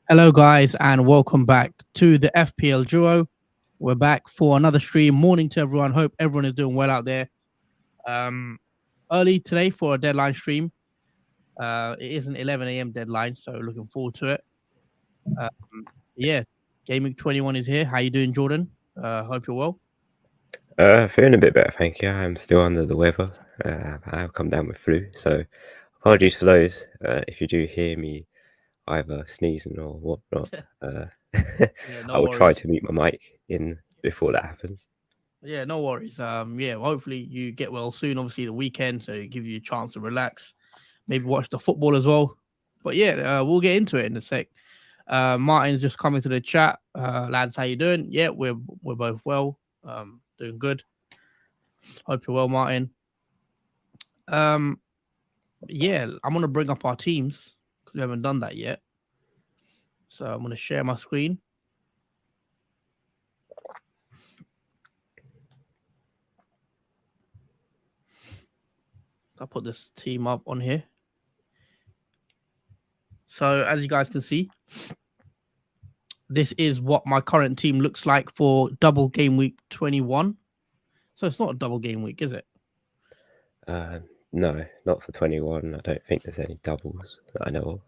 Hello, guys, and welcome back to the FPL Duo. We're back for another stream. Morning to everyone. Hope everyone is doing well out there. Early today for a deadline stream. It is an 11 a.m. deadline, so looking forward to it. Yeah, Gaming 21 is here. How you doing, Jordan? Hope you're well. Feeling a bit better, thank you. I'm still under the weather. I've come down with flu, so apologies for those. If you do hear me either sneezing or whatnot, Yeah, I no will try worries. to mute my mic in before that happens. Yeah, no worries. Yeah, hopefully you get well soon. Obviously, the weekend, so it gives you a chance to relax. Maybe watch the football as well. But yeah, we'll get into it in a sec. Martin's just coming to the chat. Lads, how you doing? Yeah, we're both well. Doing good. Hope you're well, Martin. Yeah, I'm gonna bring up our teams because we haven't done that yet. So I'm gonna share my screen. I'll put this team up on here. So as you guys can see, this is what my current team looks like for Double Game Week 21. So it's not a double game week, is it? No, not for 21. I don't think there's any doubles that I know of.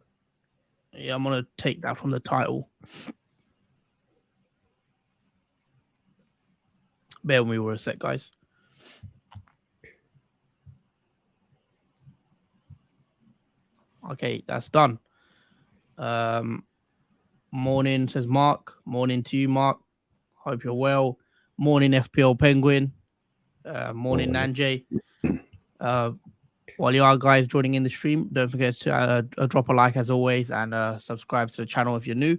Yeah, I'm gonna take that from the title. Bear with me for a sec, guys. Okay, that's done. Morning, says Mark. Morning to you, Mark. Hope you're well. Morning, FPL Penguin. Morning, Nanjay. While you are guys joining in the stream, don't forget to drop a like as always and subscribe to the channel if you're new.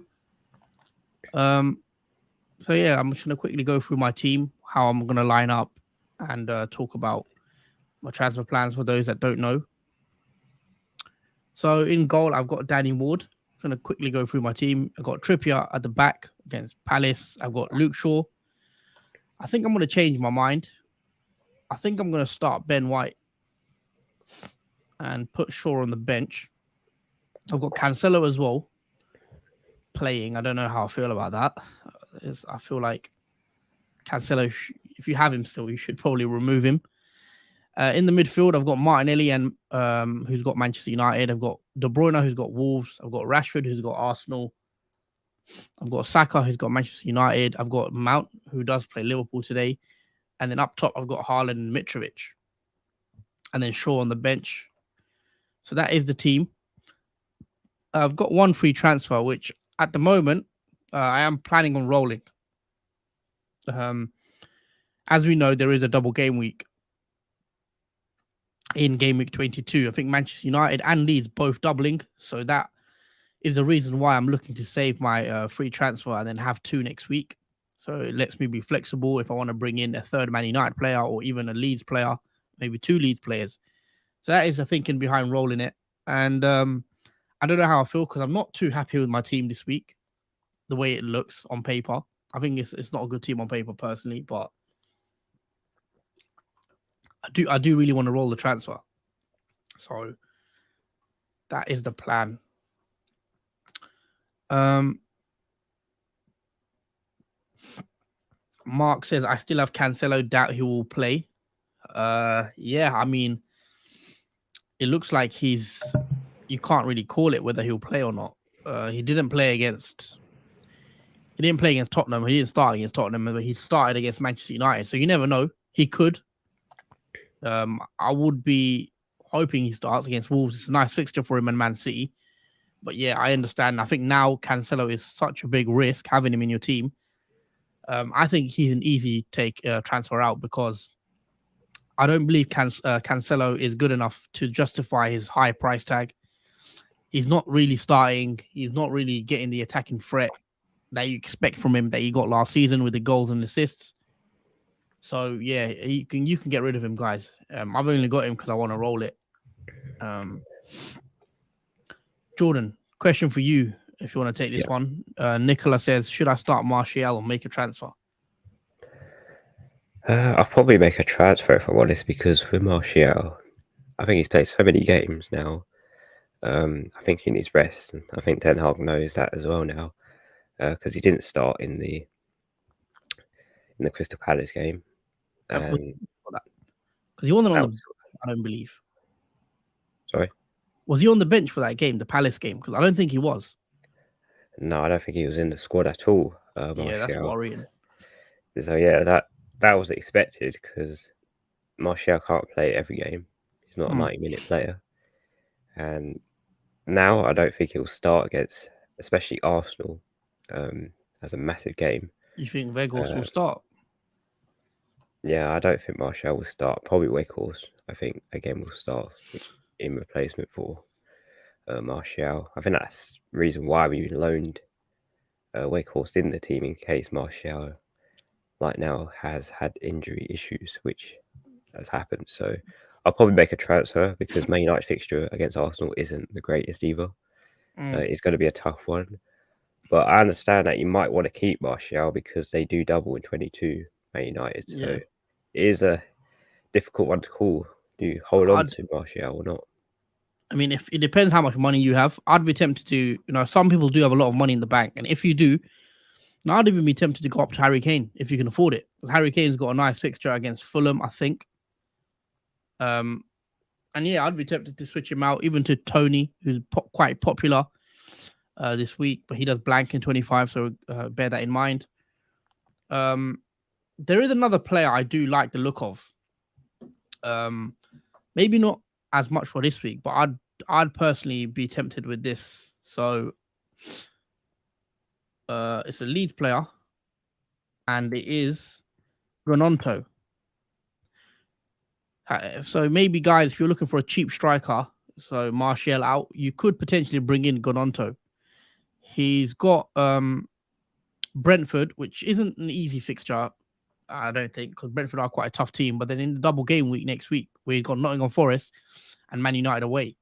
So yeah, I'm just gonna quickly go through my team, how I'm gonna line up, and talk about my transfer plans for those that don't know. So in goal, I've got Danny Ward. I'm gonna quickly go through my team. I've got Trippier at the back against Palace. I've got Luke Shaw. I think I'm gonna change my mind. I think I'm gonna start Ben White and put Shaw on the bench. I've got Cancelo as well playing. I don't know how I feel about that. I feel like Cancelo, if you have him still, you should probably remove him. In the midfield, I've got Martinelli and who's got Manchester United. I've got De Bruyne who's got Wolves. I've got Rashford who's got Arsenal. I've got Saka who's got Manchester United. I've got Mount who does play Liverpool today. And then up top, I've got Haaland and Mitrovic. And then Shaw on the bench. So that is the team. I've got one free transfer, which at the moment, I am planning on rolling. As we know, there is a double game week in game week 22. I think Manchester United and Leeds both doubling. So that is the reason why I'm looking to save my free transfer and then have two next week. So it lets me be flexible if I want to bring in a third Man United player or even a Leeds player, maybe two Leeds players. So that is the thinking behind rolling it. And I don't know how I feel because I'm not too happy with my team this week, the way it looks on paper. I think it's not a good team on paper personally, but I do really want to roll the transfer. So that is the plan. Mark says I still have Cancelo, doubt he will play. Yeah, I mean, it looks like you can't really call it whether he'll play or not. He didn't play against Tottenham. He didn't start against Tottenham, but he started against Manchester United. So you never know. He could. I would be hoping he starts against Wolves. It's a nice fixture for him and Man City. But yeah, I understand. I think now Cancelo is such a big risk having him in your team. I think he's an easy transfer out because I don't believe Cancelo is good enough to justify his high price tag. He's not really starting. He's not really getting the attacking threat that you expect from him that he got last season with the goals and assists. So yeah, you can get rid of him, guys. I've only got him because I want to roll it. Jordan, question for you if you want to take this one. Nicola says, should I start Martial or make a transfer? I'll probably make a transfer if I'm honest, because with Martial, I think he's played so many games now. I think he needs rest, and I think Ten Hag knows that as well now, because he didn't start in the Crystal Palace game, and because he wasn't on that the. was I don't believe. sorry. Was he on the bench for that game, the Palace game? Because I don't think he was. No, I don't think he was in the squad at all. Yeah, that's Martial. worrying. So yeah, that was expected because Martial can't play every game. He's not a 90-minute player, and now I don't think he'll start against, especially Arsenal, as a massive game. You think Weghorst will start? Yeah, I don't think Martial will start. Probably Weghorst, I think, again, will start in replacement for Martial. I think that's the reason why we loaned Weghorst in the team, in case Martial, right now, has had injury issues, which has happened. So I'll probably make a transfer because Man United's fixture against Arsenal isn't the greatest either. It's going to be a tough one. But I understand that you might want to keep Martial because they do double in 22, Man United. So it is a difficult one to call. Do you hold on to Martial or not? I mean, if it depends how much money you have, I'd be tempted to. Some people do have a lot of money in the bank, and if you do, I'd even be tempted to go up to Harry Kane if you can afford it. Because Harry Kane's got a nice fixture against Fulham, I think. And yeah, I'd be tempted to switch him out, even to Tony, who's quite popular this week, but he does blank in 25, so bear that in mind. There is another player I do like the look of. Maybe not as much for this week, but I'd personally be tempted with this. So it's a Leeds player, and it is Ronaldo. So maybe, guys, if you're looking for a cheap striker, so Martial out, you could potentially bring in Gononto. He's got Brentford, which isn't an easy fixture, I don't think, because Brentford are quite a tough team. But then in the double game week next week, we've got Nottingham Forest and Man United away.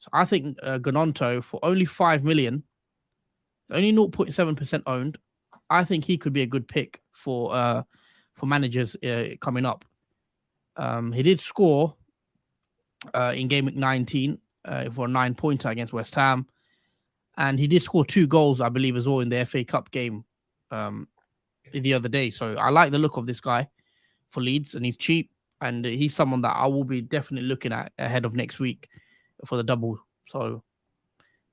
So I think Gononto, for only 5 million, only 0.7% owned, I think he could be a good pick for managers coming up. He did score in game week 19 for a 9-pointer against West Ham. And he did score 2 goals, I believe, as well in the FA Cup game the other day. So I like the look of this guy for Leeds, and he's cheap. And he's someone that I will be definitely looking at ahead of next week for the double. So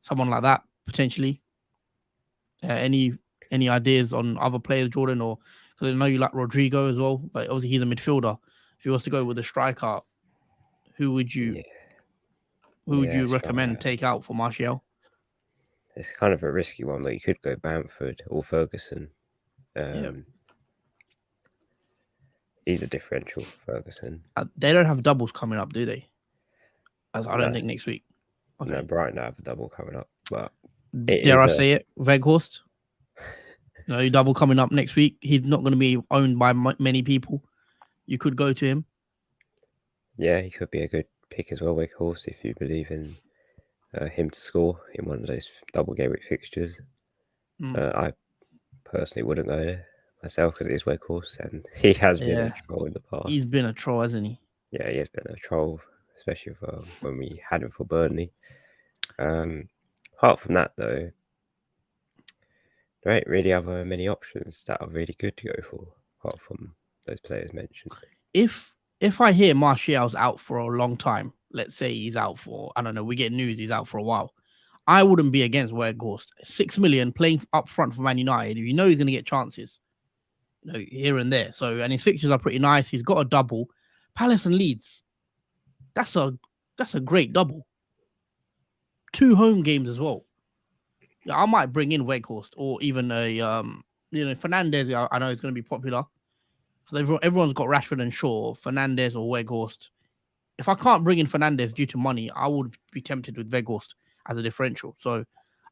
someone like that, potentially. Any ideas on other players, Jordan? Or because I know you like Rodrigo as well, but obviously he's a midfielder. If you was to go with a striker, who would you recommend take out for Martial? It's kind of a risky one, but you could go Bamford or Ferguson. He's a differential, Ferguson. They don't have doubles coming up, do they? I don't think next week. Okay. No, Brighton have a double coming up, but dare I say it, Weghorst? Double coming up next week. He's not going to be owned by many people. You could go to him. Yeah, he could be a good pick as well, Weghorst, if you believe in him to score in one of those double game week fixtures. I personally wouldn't go there myself because it is Weghorst, and he has been a troll in the past. He's been a troll, hasn't he? Yeah, he has been a troll, especially for when we had him for Burnley. Apart from that, though, there ain't really other many options that are really good to go for, apart from those players mentioned. If I hear Martial's out for a long time, let's say he's out for, I don't know, we get news he's out for a while, I wouldn't be against Weghorst. 6 million playing up front for Man United. If you know he's going to get chances, here and there. So, and his fixtures are pretty nice. He's got a double. Palace and Leeds. That's a great double. 2 home games as well. Yeah, I might bring in Weghorst or even Fernandez. I know it's going to be popular. So everyone's got Rashford and Shaw, Fernandez or Weghorst. If I can't bring in Fernandez due to money, I would be tempted with Weghorst as a differential. So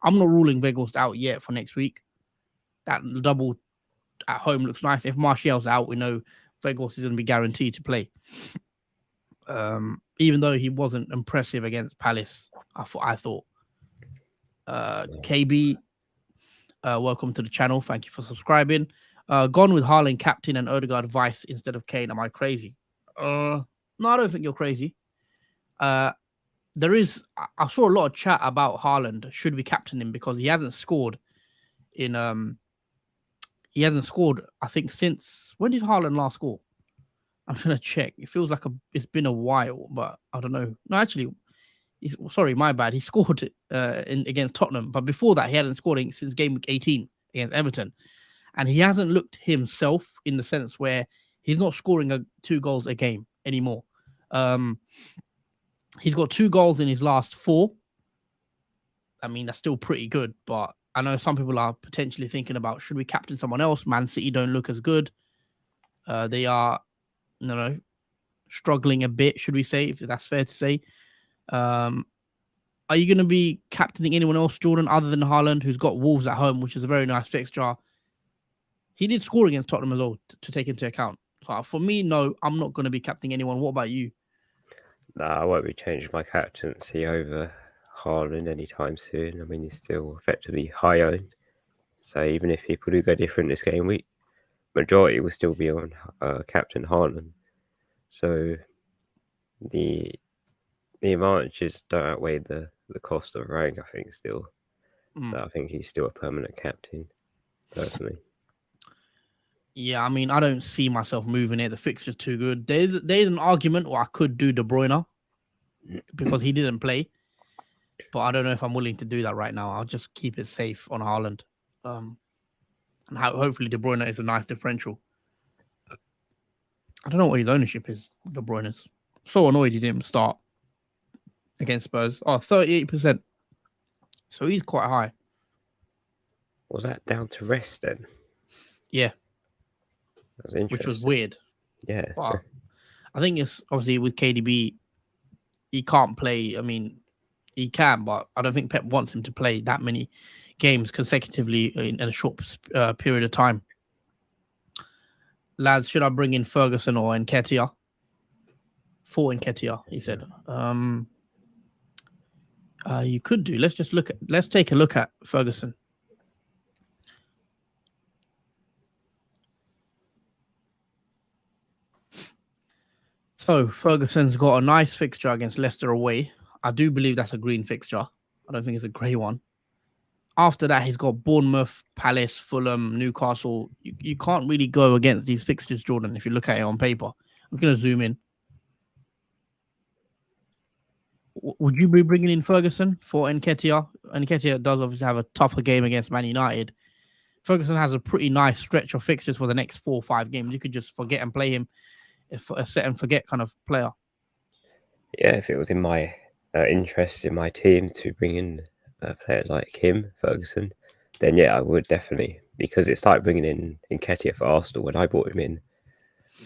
I'm not ruling Weghorst out yet for next week. That double at home looks nice. If Martial's out, we know Weghorst is going to be guaranteed to play. Even though he wasn't impressive against Palace, I thought. KB, welcome to the channel. Thank you for subscribing. Gone with Haaland captain and Odegaard vice instead of Kane. Am I crazy? No, I don't think you're crazy. There is. I saw a lot of chat about Haaland. Should we captain him because he hasn't scored in He hasn't scored. I think since when did Haaland last score? I'm gonna check. It feels like it's been a while, but I don't know. No, actually, sorry, my bad. He scored against Tottenham, but before that, he hadn't scored since game week 18 against Everton, and he hasn't looked himself in the sense where he's not scoring 2 goals a game anymore. He's got 2 goals in his last 4. I mean, that's still pretty good, but I know some people are potentially thinking about should we captain someone else. Man City don't look as good. They are, struggling a bit, should we say, if that's fair to say. Are you going to be captaining anyone else, Jordan, other than Haaland, who's got Wolves at home, which is a very nice fixture? He did score against Tottenham as well to take into account. So for me, no, I'm not going to be captaining anyone. What about you? Nah, I won't be changing my captaincy over Haaland anytime soon. I mean, he's still effectively high owned. So even if people do go different this game week, majority will still be on Captain Haaland. So the advantages don't outweigh the cost of rank, I think, still. So I think he's still a permanent captain, personally. Yeah, I mean, I don't see myself moving it. The fixture's too good. There's an argument where I could do De Bruyne because he didn't play. But I don't know if I'm willing to do that right now. I'll just keep it safe on Haaland. And hopefully De Bruyne is a nice differential. I don't know what his ownership is, De Bruyne's. So annoyed he didn't start against Spurs. 38%. So he's quite high. Was that down to rest then? Yeah. That was interesting. Which was weird. Yeah. But I think it's obviously with KDB, he can't play. I mean, he can, but I don't think Pep wants him to play that many games consecutively in a short period of time. Lads, should I bring in Ferguson or Nketiah? For Nketiah, he said. You could do. Let's take a look at Ferguson. So Ferguson's got a nice fixture against Leicester away. I do believe that's a green fixture. I don't think it's a grey one. After that, he's got Bournemouth, Palace, Fulham, Newcastle. You can't really go against these fixtures, Jordan, if you look at it on paper. I'm going to zoom in. Would you be bringing in Ferguson for Nketiah? Nketiah does obviously have a tougher game against Man United. Ferguson has a pretty nice stretch of fixtures for the next 4 or 5 games. You could just forget and play him, a set and forget kind of player. Yeah, if it was in my interest in my team to bring in a player like him, Ferguson, then yeah, I would definitely, because it's like bringing in Nketiah for Arsenal. When I brought him in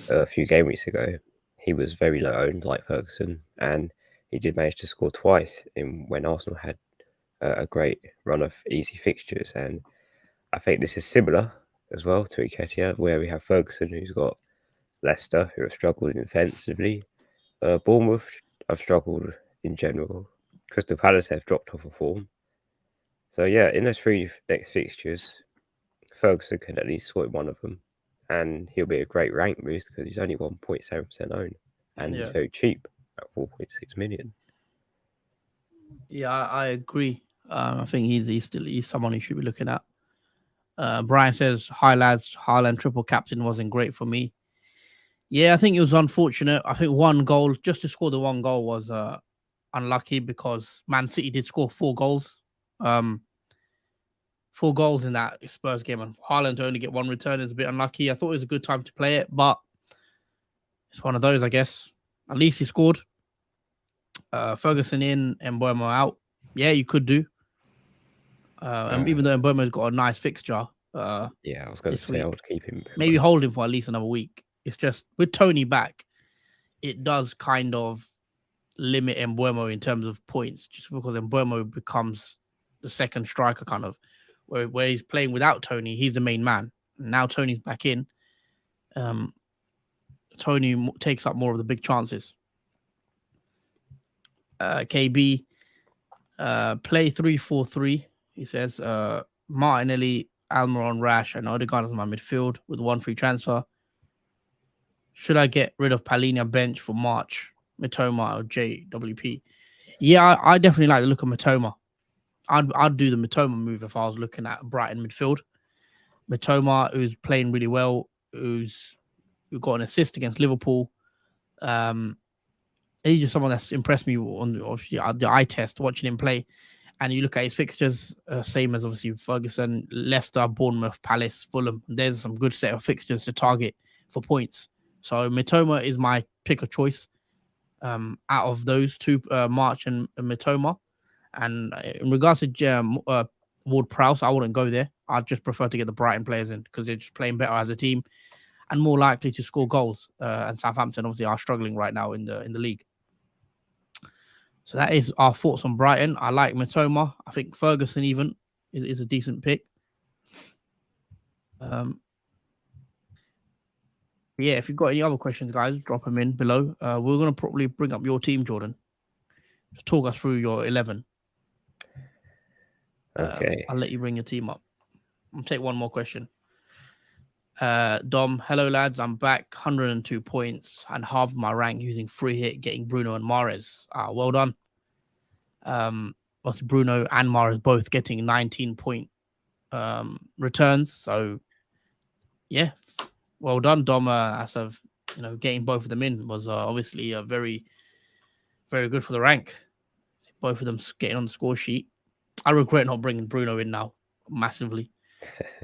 a few game weeks ago, he was very low owned like Ferguson, and he did manage to score twice when Arsenal had a great run of easy fixtures. And I think this is similar as well to Nketiah, where we have Ferguson, who's got Leicester, who have struggled defensively. Bournemouth have struggled in general. Crystal Palace have dropped off of form. So yeah, in those 3 next fixtures, Ferguson can at least score one of them, and he'll be a great rank boost because he's only 1.7% owned, and he's very cheap at 4.6 million. Yeah, I agree. I think he's someone you should be looking at. Brian says, "Hi lads, Haaland triple captain wasn't great for me." Yeah, I think it was unfortunate. I think one goal, just to score the one goal, was unlucky because Man City did score 4 goals. 4 goals in that Spurs game, and Haaland to only get 1 return is a bit unlucky. I thought it was a good time to play it, but it's one of those, I guess. At least he scored. Ferguson in and Mbeumo out. Yeah, you could do. And even though Mbeumo's got a nice fixture. Yeah, I was going to say I would keep him. Maybe hold him for at least another week. It's just with Tony back, it does kind of limit Mbeumo in terms of points, just because Mbeumo becomes the second striker, kind of where he's playing without Tony. He's the main man. Now Tony's back in. Tony takes up more of the big chances. KB play 3-4-3. He says Martinelli, Almiron, Rash, and Odegaard as my midfield with 1 free transfer. Should I get rid of Palhinha bench for March, Mitoma or JWP? Yeah, I definitely like the look of Mitoma. I'd do the Mitoma move if I was looking at Brighton midfield. Mitoma, who's playing really well, who got an assist against Liverpool. He's just someone that's impressed me on obviously the eye test watching him play. And you look at his fixtures, same as obviously Ferguson, Leicester, Bournemouth, Palace, Fulham. There's some good set of fixtures to target for points. So Mitoma is my pick of choice out of those two, March and Mitoma. And in regards to Ward-Prowse, I wouldn't go there. I'd just prefer to get the Brighton players in because they're just playing better as a team and more likely to score goals. And Southampton obviously are struggling right now in the league. So that is our thoughts on Brighton. I like Mitoma. I think Ferguson even is a decent pick. Yeah, if you've got any other questions, guys, drop them in below. We're going to probably bring up your team, Jordan. Just talk us through your 11. Okay. I'll let you bring your team up. I'll take one more question. Dom, hello lads, I'm back, 102 points and half my rank using free hit, getting Bruno and Mahrez. Well done. Bruno and Mahrez both getting 19-point returns. So yeah, well done, Dom. As of getting both of them in was obviously very, very good for the rank. Both of them getting on the score sheet. I regret not bringing Bruno in now massively,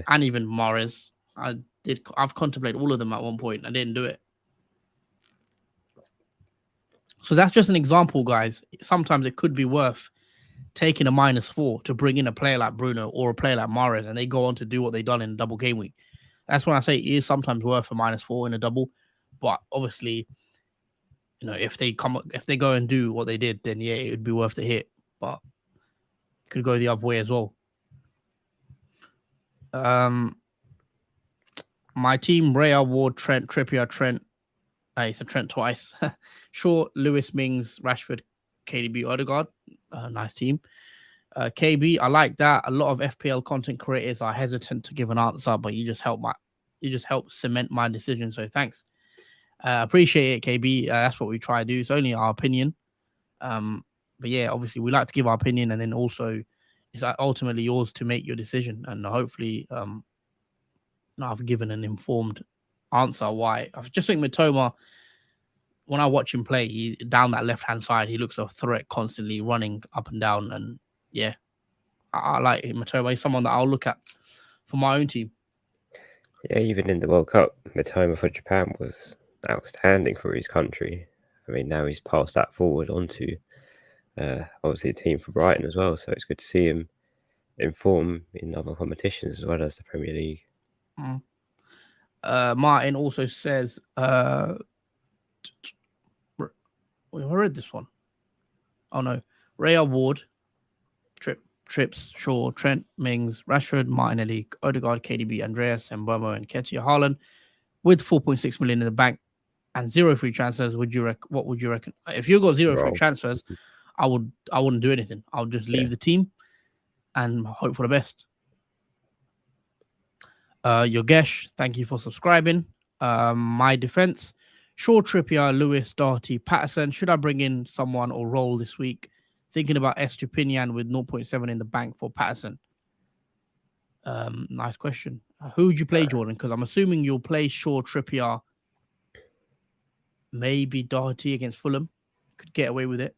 and even Mahrez. I've contemplated all of them at one point. I didn't do it. So that's just an example, guys. Sometimes it could be worth taking a -4 to bring in a player like Bruno or a player like Mahrez, and they go on to do what they've done in double game week. That's when I say it is sometimes worth a -4 in a double. But obviously, if they go and do what they did, then yeah, it would be worth the hit. But it could go the other way as well. My team: Raya, Ward, Trent, Trippier, Trent. He said Trent twice. Shaw, Lewis, Mings, Rashford, KDB, Odegaard. Nice team. KB, I like that. A lot of FPL content creators are hesitant to give an answer, but you just help cement my decision. So thanks. Appreciate it, KB. That's what we try to do. It's only our opinion. But yeah, obviously we like to give our opinion, and then also it's ultimately yours to make your decision. And hopefully, I've given an informed answer why. I just think Mitoma, when I watch him play, he down that left-hand side, he looks a threat constantly running up and down. And yeah, I like Mitoma. He's someone that I'll look at for my own team. Yeah, even in the World Cup, Mitoma for Japan was outstanding for his country. I mean, now he's passed that forward onto obviously a team for Brighton as well. So it's good to see him in form in other competitions as well as the Premier League. Martin also says, I read this one. Oh no, Raya, Ward, Trips, Shaw, Trent, Mings, Rashford, Martinelli, Odegaard, KDB, Andreas, Mbeumo, and Ketia Haaland with 4.6 million in the bank and 0 free transfers. What would you reckon? If you got 0 free transfers, I wouldn't do anything. I'll just leave the team and hope for the best. Yogesh, thank you for subscribing. My defense: Shaw, Trippier, Lewis, Doherty, Patterson. Should I bring in someone or roll this week? Thinking about Estupinian with 0.7 in the bank for Patterson. Nice question. Who would you play, Jordan? Because I'm assuming you'll play Shaw, Trippier, maybe Doherty against Fulham. Could get away with it.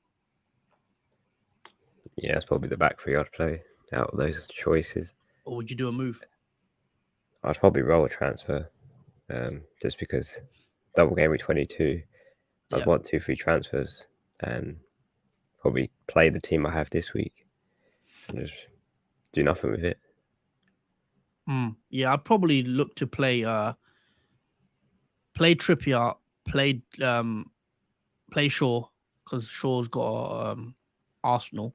Yeah, it's probably the back three I'd play out of those choices. Or would you do a move? I'd probably roll a transfer, just because double game week 22, I'd want 2 free transfers and probably play the team I have this week and just do nothing with it. Yeah, I'd probably look to play Trippier, play Shaw, because Shaw's got Arsenal,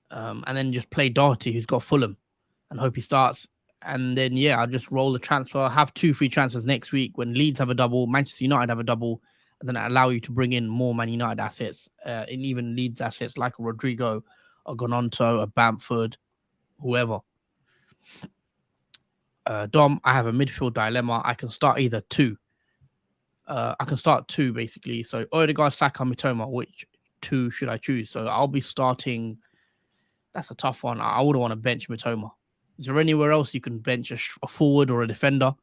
and then just play Doherty, who's got Fulham, and hope he starts. And then I'll just roll the transfer, have 2 free transfers next week when Leeds have a double, Manchester United have a double, and then allow you to bring in more Man United assets, and even Leeds assets like a Rodrigo, a Gononto, a Bamford, whoever. Dom, I have a midfield dilemma. I can start either two. I can start two basically. So Odegaard, Saka, Mitoma. Which two should I choose? So I'll be starting. That's a tough one. I wouldn't want to bench Mitoma. Is there anywhere else you can bench a forward or a defender?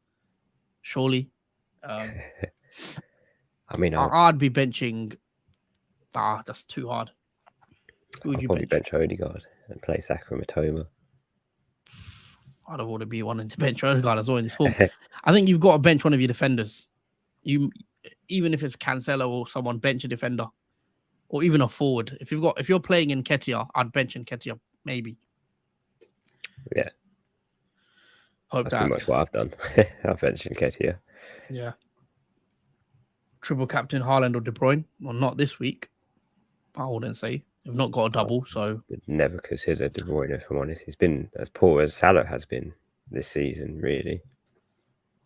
Surely. I mean, I'd be benching. That's too hard. Who would I'll you probably bench? bench Odegaard and play Saka and Matoma. I don't want to be wanting to bench Odegaard as well in this form. I think you've got to bench one of your defenders. You, even if it's Cancelo or someone, bench a defender, or even a forward. If you're playing in Nketiah, I'd bench Nketiah maybe. Yeah, Hope that's pretty much what I've done. I've benched Nketiah. Yeah. Triple captain Haaland or De Bruyne. Well, not this week. I wouldn't say. They've not got a double, so Would never consider De Bruyne, if I'm honest. He's been as poor as Salah has been this season, really.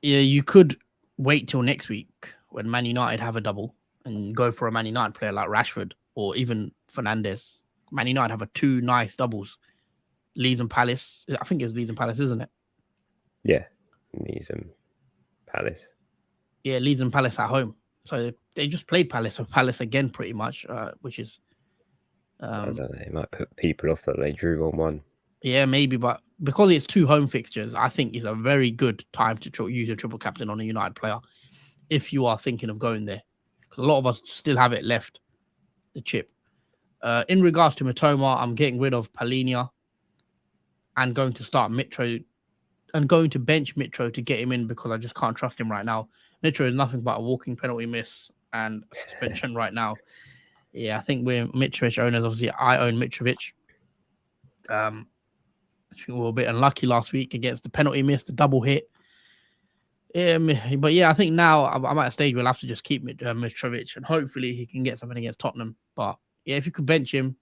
yeah, you could wait till next week when Man United have a double and go for a Man United player like Rashford or even Fernandes. Man United have two nice doubles. Leeds and Palace. I think it was Leeds and Palace, isn't it? Yeah, Leeds and Palace. Yeah, Leeds and Palace at home. So they just played Palace or Palace again, pretty much, which is. I don't know. It might put people off that they drew on one. Yeah, maybe, but because it's two home fixtures, I think it's a very good time to use a triple captain on a United player if you are thinking of going there. Because a lot of us still have it left, the chip. In regards to Mitoma, I'm getting rid of Palhinha and going to start Mitro and going to bench Mitro to get him in because I just can't trust him right now. Mitro is nothing but a walking penalty miss and suspension right now. Yeah, I think we're Mitrovic owners. Obviously, I own Mitrovic. I think we were a bit unlucky last week against the penalty miss, the double hit. Yeah, but yeah, I think now I'm at a stage where I'll have to just keep Mitrovic and hopefully he can get something against Tottenham. But yeah, if you could bench him,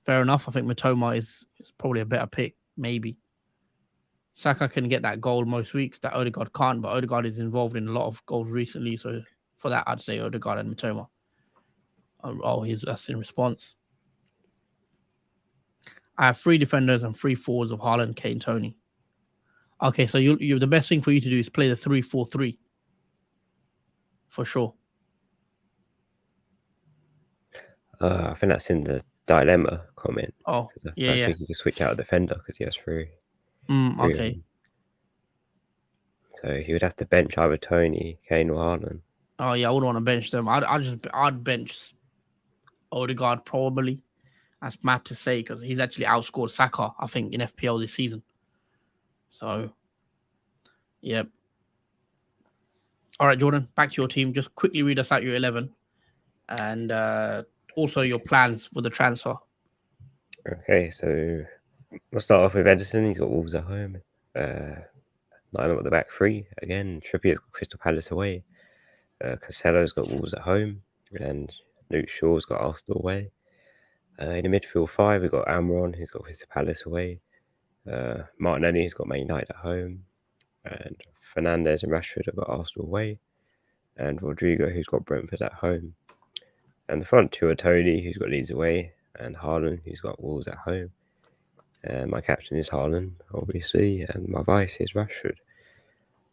fair enough. I think Mitoma is probably a better pick, maybe. Saka can get that goal most weeks that Odegaard can't, but Odegaard is involved in a lot of goals recently. So for that, I'd say Odegaard and Mitoma. That's in response. I have three defenders and three forwards of Haaland, Kane, Tony. Okay, so you the best thing for you to do is play the 3-4-3 for sure. I think that's in the dilemma comment. Oh, yeah, I think you can switch out a defender because he has three. Okay. So he would have to bench either Tony, Kane, or Haaland. Oh yeah, I wouldn't want to bench them. I'd bench Odegaard probably. That's mad to say because he's actually outscored Saka, I think, in FPL this season. So, yep. All right, Jordan, back to your team. Just quickly read us out your 11 and also your plans with the transfer. Okay, so we'll start off with Edison. He's got Wolves at home. Line up at the back three again. Trippier's got Crystal Palace away. Cancelo's got Wolves at home, and Luke Shaw's got Arsenal away. In the midfield five, we've got Amron, who's got Crystal Palace away. Martinelli, who's got Man United at home. And Fernandes and Rashford have got Arsenal away. And Rodrigo, who's got Brentford at home. And the front two are Tony, who's got Leeds away, and Haaland, who's got Wolves at home. My captain is Haaland, obviously, and my vice is Rashford.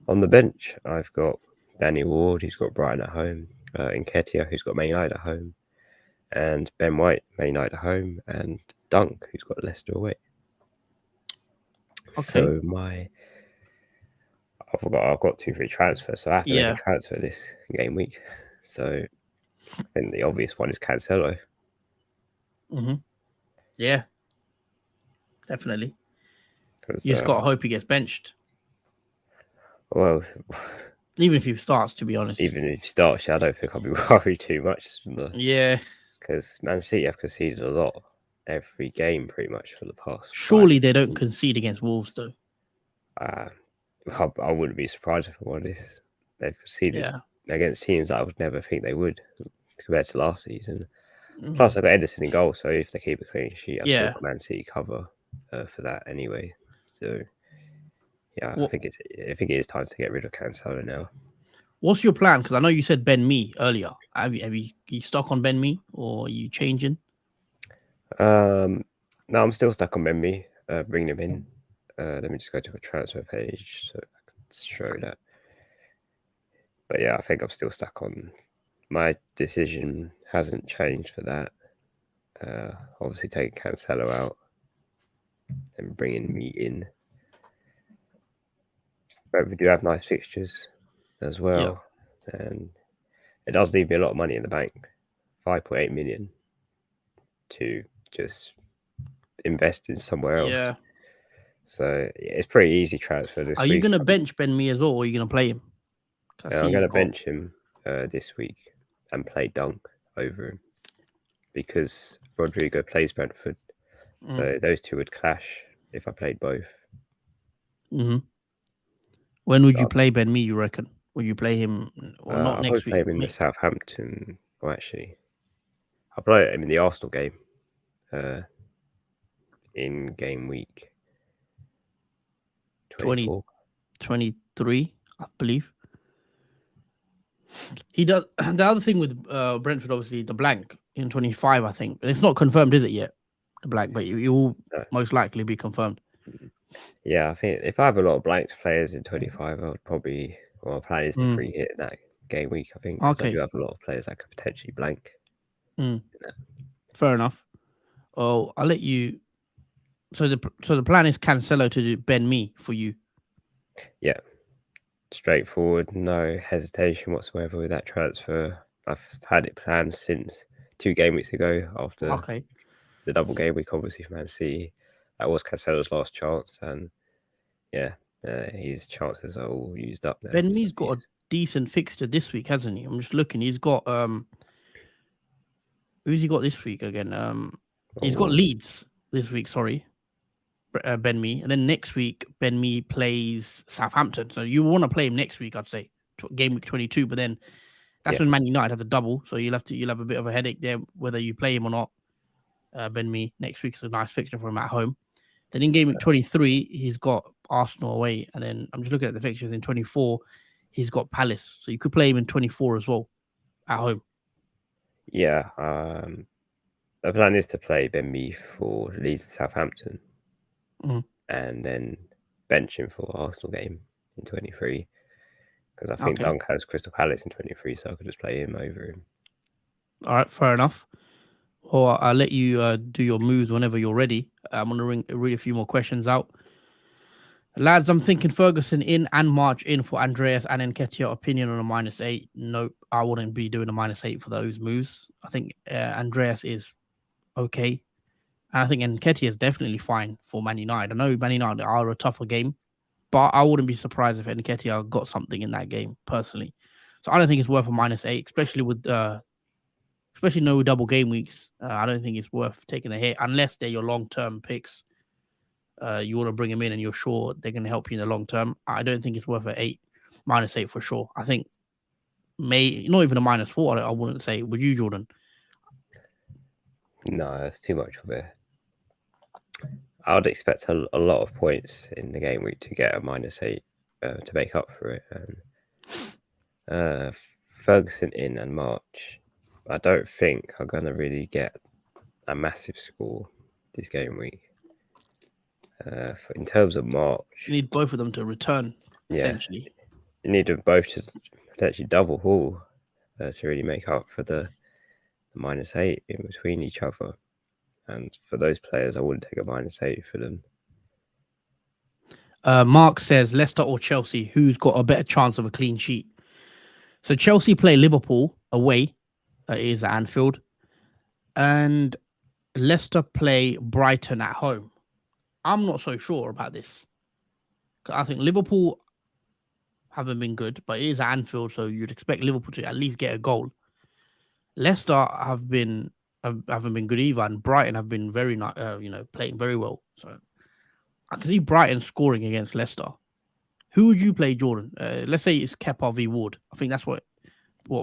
On the bench, I've got Danny Ward, who's got Brighton at home, Nketiah, who's got Man United at home, and Ben White, Man United at home, and Dunk, who's got Leicester away. Okay. So I've got 2 free transfers, so I have to make a transfer this game week. So I think the obvious one is Cancelo. Yeah, definitely. You just got to hope he gets benched. Well, even if he starts, to be honest. Even if he starts, I don't think I'll be worried too much. Yeah. Because Man City have conceded a lot every game pretty much for the past. Surely they don't concede against Wolves, though. I wouldn't be surprised if I'm honest. They've conceded against teams that I would never think they would compared to last season. Plus, I've got Edison in goal, so if they keep a clean sheet, I've still got Man City cover for that anyway. So, yeah, I think it is time to get rid of Cancelo now. What's your plan? Because I know you said Ben Mee earlier. Have you stuck on Ben Mee, or are you changing? No, I'm still stuck on Ben Mee, bringing him in. Let me just go to a transfer page so I can show that. But yeah, I think I'm still stuck on my decision. Hasn't changed for that. Obviously, taking Cancelo out and bringing me in. But we do have nice fixtures as well, and it does leave me a lot of money in the bank, 5.8 million, to just invest in somewhere else. Yeah. So it's pretty easy transfer this Are week. you gonna bench Ben Me as well, or are you gonna play him? I'm going to bench him this week and play Dunk over him because Rodrigo plays Brentford. So those two would clash if I played both. Mm-hmm. When would you play Ben Me, you reckon? Would you play him or not I'll next probably play week? him in the Southampton. Well, actually, I'll play him in the Arsenal game in game week 24. 23, I believe. He does. The other thing with Brentford, obviously, the blank in 25, I think. It's not confirmed, is it yet? The blank, but it will most likely be confirmed. Yeah, I think if I have a lot of blanked players in 25, I would probably. Well, my plan is to free hit that game week, I think, because I do have a lot of players that could potentially blank. Fair enough. Oh, I'll let you. So the plan is Cancelo to do Ben Me for you. Yeah, straightforward, no hesitation whatsoever with that transfer. I've had it planned since 2 game weeks ago after the double game week, obviously for Man City. That was Cancelo's last chance, and yeah, his chances are all used up now. Ben Me's got a decent fixture this week, hasn't he? I'm just looking. He's got who's he got this week again? He's got Leeds this week. Sorry, Ben Me, and then next week Ben Me plays Southampton. So you want to play him next week, I'd say, game week 22. But then that's when Man United have the double, so you'll have a bit of a headache there whether you play him or not. Ben Me next week's a nice fixture for him at home. Then in game week 23, he's got Arsenal away, and then I'm just looking at the fixtures in 24. He's got Palace, so you could play him in 24 as well at home. Yeah, the plan is to play Ben Mee for Leeds and Southampton, and then bench him for Arsenal game in 23, because I think Dunk has Crystal Palace in 23, so I could just play him over him. All right, fair enough. Or I'll let you do your moves whenever you're ready. I'm going to read a few more questions out. Lads, I'm thinking Ferguson in and March in for Andreas and Nketiah. Opinion on a -8. Nope, I wouldn't be doing a -8 for those moves. I think Andreas is okay. And I think Nketiah is definitely fine for Man United. I know Man United are a tougher game, but I wouldn't be surprised if Nketiah got something in that game, personally. So I don't think it's worth a -8, especially with no double game weeks. I don't think it's worth taking a hit unless they're your long-term picks. You want to bring them in and you're sure they're going to help you in the long term. I don't think it's worth a -8 for sure. I think not even a -4. I wouldn't say. Would you, Jordan? No, that's too much of it. I would expect a lot of points in the game week to get a -8 to make up for it. And Ferguson in and March, I don't think are going to really get a massive score this game week. In terms of March, you need both of them to return. Essentially, you need them both to potentially double haul to really make up for the -8 in between each other. And for those players, I wouldn't take a -8 for them. Mark says Leicester or Chelsea, who's got a better chance of a clean sheet? So Chelsea play Liverpool away, is at Anfield, and Leicester play Brighton at home. I'm not so sure about this. I think Liverpool haven't been good, but it is at Anfield, so you'd expect Liverpool to at least get a goal. Leicester haven't been good either, and Brighton have been very playing very well. So I can see Brighton scoring against Leicester. Who would you play, Jordan? Let's say it's Kepa v Ward. I think that's what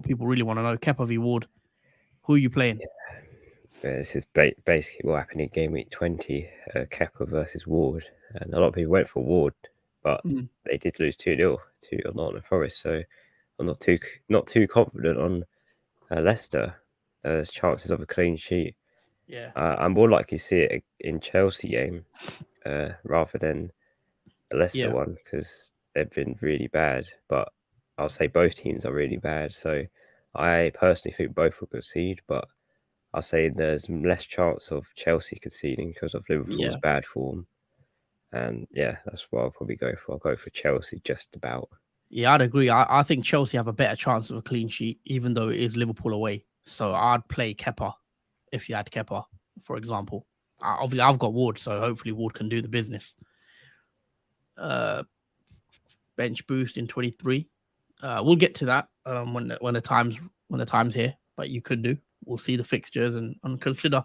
people really want to know. Kepa v Ward. Who are you playing? This is basically what happened in game week 20, Kepa versus Ward, and a lot of people went for Ward, but they did lose 2-0 to Nottingham Forest. So I'm not too confident on Leicester. There's chances of a clean sheet. Yeah, I'm more likely to see it in Chelsea game rather than the Leicester Yeah. one, because they've been really bad. But I'll say both teams are really bad. So I personally think both will concede, but I'll say there's less chance of Chelsea conceding because of Liverpool's bad form. And yeah, that's what I'll probably go for. I'll go for Chelsea just about. Yeah, I'd agree. I think Chelsea have a better chance of a clean sheet, even though it is Liverpool away. So I'd play Kepa if you had Kepa, for example. Obviously, I've got Ward, so hopefully Ward can do the business. Bench boost in 23. We'll get to that when the time's here. But you could do. We'll see the fixtures and consider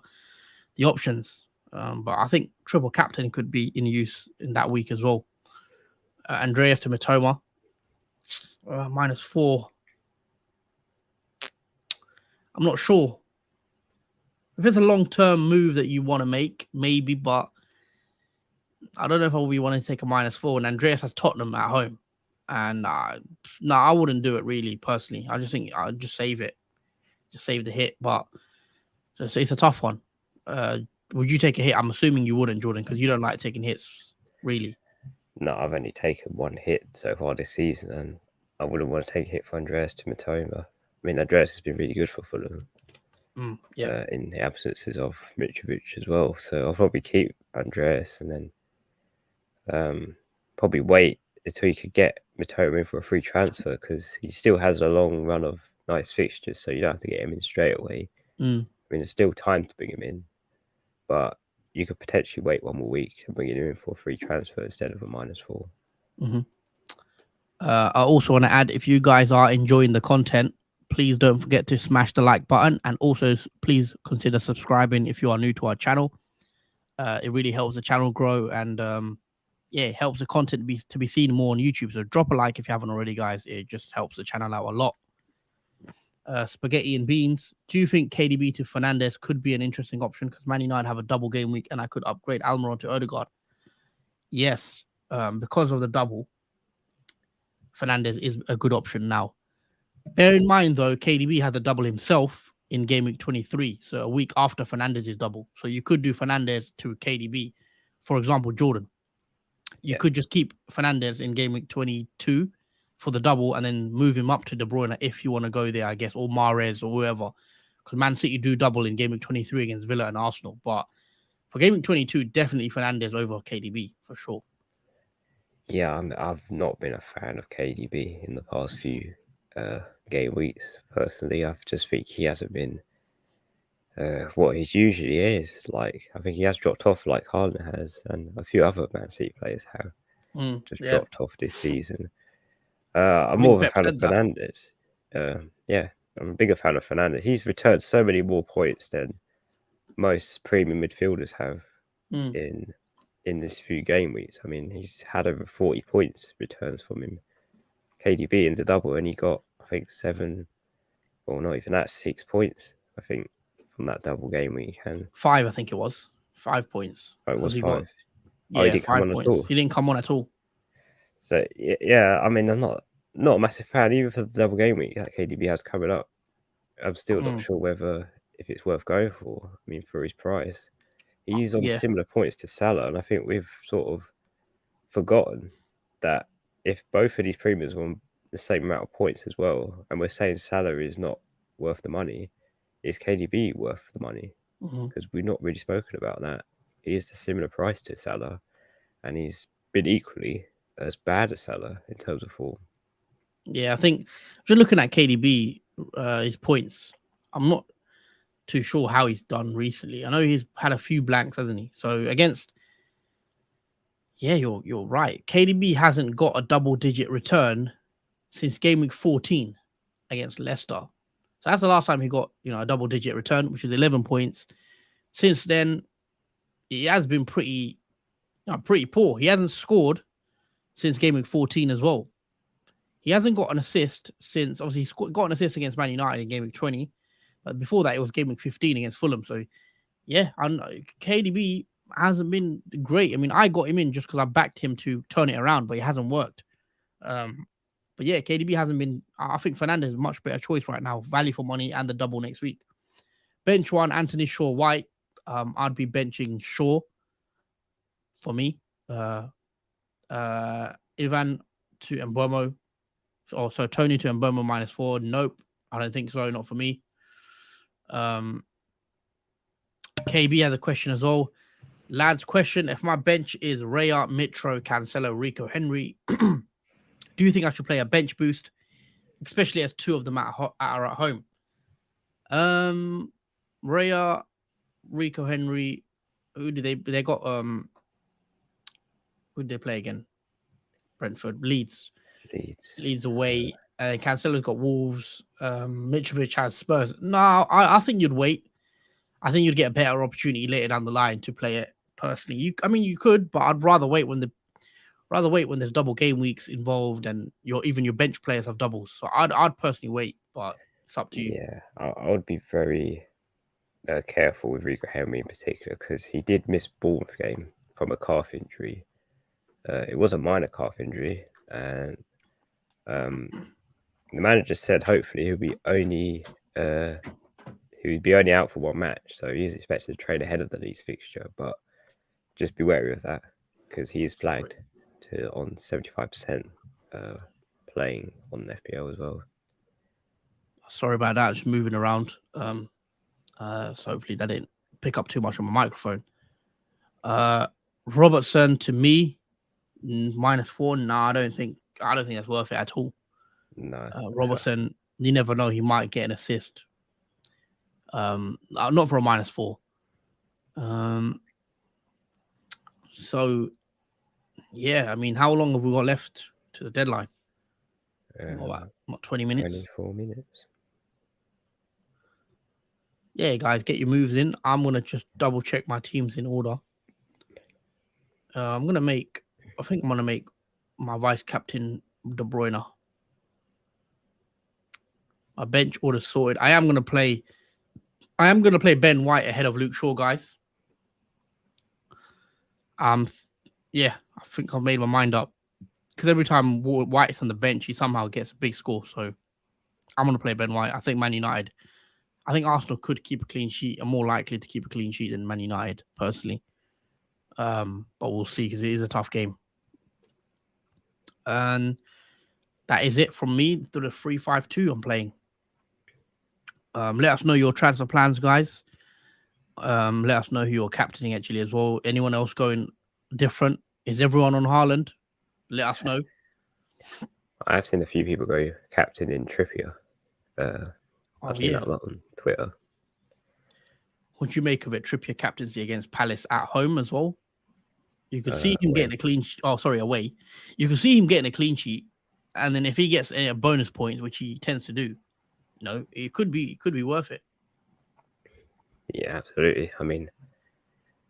the options. But I think triple captain could be in use in that week as well. Andreas to Mitoma, -4. I'm not sure. If it's a long-term move that you want to make, maybe, but I don't know if we want to take a -4. And Andreas has Tottenham at home. And no, I wouldn't do it really, personally. I just think I'd just save it. Just save the hit. But so it's a tough one. Would you take a hit? I'm assuming you wouldn't, Jordan, because you don't like taking hits, really. No, I've only taken one hit so far this season, and I wouldn't want to take a hit for Andreas to Mitoma. I mean, Andreas has been really good for Fulham. In the absences of Mitrovic as well. So I'll probably keep Andreas and then probably wait until you could get Mitoma in for a free transfer, because he still has a long run of nice fixtures, so you don't have to get him in straight away. I mean, there's still time to bring him in, but you could potentially wait one more week and bring him in for a free transfer instead of a -4. I also want to add, if you guys are enjoying the content, please don't forget to smash the like button, and also please consider subscribing if you are new to our channel. It really helps the channel grow, and it helps the content to be seen more on YouTube. So drop a like if you haven't already, guys. It just helps the channel out a lot. Spaghetti and beans. Do you think KDB to Fernandes could be an interesting option? Because Man United have a double game week, and I could upgrade Almiron to Odegaard. Yes, because of the double, Fernandes is a good option now. Bear in mind, though, KDB had the double himself in game week 23, so a week after Fernandes' double. So you could do Fernandes to KDB. For example, Jordan. You could just keep Fernandes in game week 22 for the double and then move him up to De Bruyne if you want to go there, I guess, or Mahrez or whoever. Because Man City do double in game week 23 against Villa and Arsenal. But for game week 22, definitely Fernandes over KDB for sure. Yeah, I've not been a fan of KDB in the past few game weeks. Personally, I just think he hasn't been what he usually is. Like, I think he has dropped off like Haaland has, and a few other Man City players have dropped off this season. I'm more of a fan of Fernandes. I'm a bigger fan of Fernandes. He's returned so many more points than most premium midfielders have in this few game weeks. I mean, he's had over 40 points returns from him. KDB in the double, and he got, I think, 7, or not even that, 6 points, I think, from that double game week. And 5, I think it was. 5 points. Oh, it was 5. He didn't come on at all. He didn't come on at all. So yeah, I mean, I'm not a massive fan, even for the double game week that KDB has coming up. I'm still not sure if it's worth going for. I mean, for his price, he's on similar points to Salah, and I think we've sort of forgotten that if both of these premiums were on the same amount of points as well, and we're saying Salah is not worth the money, is KDB worth the money? Because we've not really spoken about that. He is a similar price to Salah, and he's been equally as bad as Salah in terms of form. Yeah, I think just looking at KDB, his points, I'm not too sure how he's done recently. I know he's had a few blanks, hasn't he? So against, you're right. KDB hasn't got a double-digit return since game week 14 against Leicester. So that's the last time he got, a double-digit return, which is 11 points. Since then, he has been pretty poor. He hasn't scored since game week 14 as well. He hasn't got an assist since, obviously, he's got an assist against Man United in game week 20. But before that, it was game week 15 against Fulham. So, KDB hasn't been great. I mean, I got him in just because I backed him to turn it around, but it hasn't worked. But yeah, KDB hasn't been. I think Fernandes is a much better choice right now. Value for money and the double next week. Bench one, Anthony Shaw White. I'd be benching Shaw for me. Ivan to Mbomo. So Tony to Mbomo -4. Nope, I don't think so. Not for me. KB has a question as well. Lads, question: if my bench is Raya, Mitro, Cancelo, Rico, Henry, do you think I should play a bench boost, especially as two of them are at home? Raya, Rico, Henry. Who do they got? Who did they play again? Brentford, Leeds away. Cancelo's got Wolves. Mitrovic has Spurs. No, I think you'd wait. I think you'd get a better opportunity later down the line to play it personally. You could, but I'd rather wait when there's double game weeks involved and even your bench players have doubles. So I'd personally wait, but it's up to you. Yeah, I would be very careful with Rico Henry in particular because he did miss Bournemouth game from a calf injury. It was a minor calf injury, and the manager said hopefully he'll be only out for one match, so he's expected to train ahead of the Leeds fixture. But just be wary of that because he is flagged on 75% playing on the FPL as well. Sorry about that. Just moving around. So hopefully that didn't pick up too much on my microphone. Robertson to me -4. No, I don't think that's worth it at all. No, Robertson, you never know, he might get an assist. Not for a -4. So yeah, I mean, how long have we got left to the deadline? What 20 minutes? 24 minutes. Yeah, guys, get your moves in. I'm gonna just double check my teams in order. I think I'm gonna make my vice captain De Bruyne. My bench order sorted. I am gonna play Ben White ahead of Luke Shaw, guys. Yeah, I think I've made my mind up because every time White's on the bench, he somehow gets a big score. So I'm gonna play Ben White. I think Arsenal could keep a clean sheet. I'm more likely to keep a clean sheet than Man United, personally. But we'll see because it is a tough game. And that is it from me to the 3-5-2 I'm playing. Let us know your transfer plans, guys. Let us know who you're captaining actually as well. Anyone else going different? Is everyone on Haaland? Let us know. I've seen a few people go captain in Trippier. I've seen that a lot on Twitter. What do you make of it? Trippier captaincy against Palace at home as well. You could see him getting a clean sheet. Oh, sorry, away. You can see him getting a clean sheet, and then if he gets a bonus points, which he tends to do, it could be worth it. Yeah, absolutely. I mean,